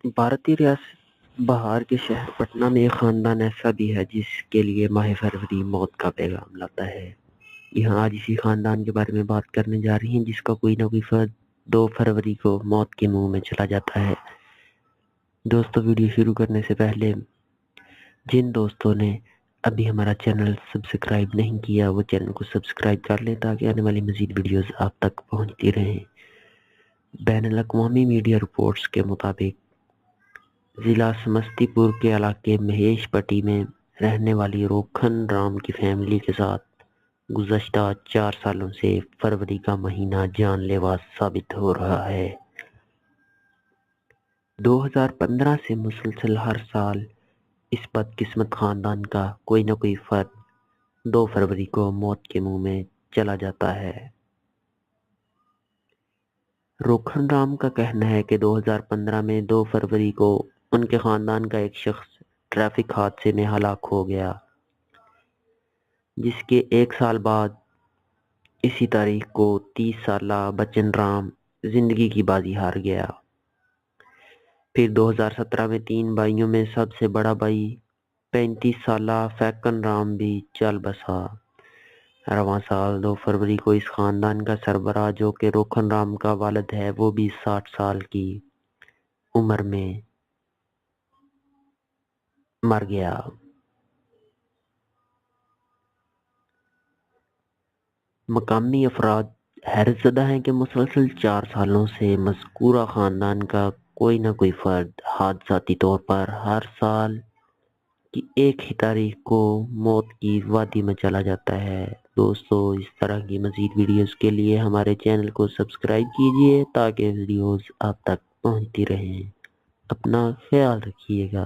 بھارتی ریاست بہار کے شہر پٹنہ میں ایک خاندان ایسا بھی ہے جس کے لیے ماہ فروری موت کا پیغام لاتا ہے۔ یہاں آج اسی خاندان کے بارے میں بات کرنے جا رہی ہیں جس کا کوئی نہ کوئی فرد 2 فروری کو موت کے منہ میں چلا جاتا ہے۔ دوستو، ویڈیو شروع کرنے سے پہلے جن دوستوں نے ابھی ہمارا چینل سبسکرائب نہیں کیا وہ چینل کو سبسکرائب کر لیں تاکہ آنے والی مزید ویڈیوز آپ تک پہنچتی رہیں۔ بین الاقوامی میڈیا رپورٹس کے مطابق ضلع سمستی پور کے علاقے مہیش پٹی میں رہنے والی روکھن رام کی فیملی کے ساتھ گزشتہ 4 سالوں سے فروری کا مہینہ جان لیوا ثابت ہو رہا ہے۔ 2015 سے مسلسل ہر سال اس بدقسمت خاندان کا کوئی نہ کوئی فرد 2 فروری کو موت کے منہ میں چلا جاتا ہے۔ روکھن رام کا کہنا ہے کہ 2015 میں 2 فروری کو ان کے خاندان کا ایک شخص ٹریفک حادثے میں ہلاک ہو گیا، جس کے 1 سال بعد اسی تاریخ کو 30 سالہ بچن رام زندگی کی بازی ہار گیا۔ پھر 2017 میں 3 بھائیوں میں سب سے بڑا بھائی 35 سالہ فیکن رام بھی چل بسا۔ رواں سال 2 فروری کو اس خاندان کا سربراہ جو کہ روکھن رام کا والد ہے وہ بھی 60 سال کی عمر میں مر گیا۔ مقامی افراد حیرت زدہ ہیں کہ مسلسل 4 سالوں سے مذکورہ خاندان کا کوئی نہ کوئی فرد حادثاتی طور پر ہر سال کی ایک ہی تاریخ کو موت کی وادی میں چلا جاتا ہے۔ دوستو، اس طرح کی مزید ویڈیوز کے لیے ہمارے چینل کو سبسکرائب کیجئے تاکہ ویڈیوز آپ تک پہنچتی رہیں۔ اپنا خیال رکھیے گا۔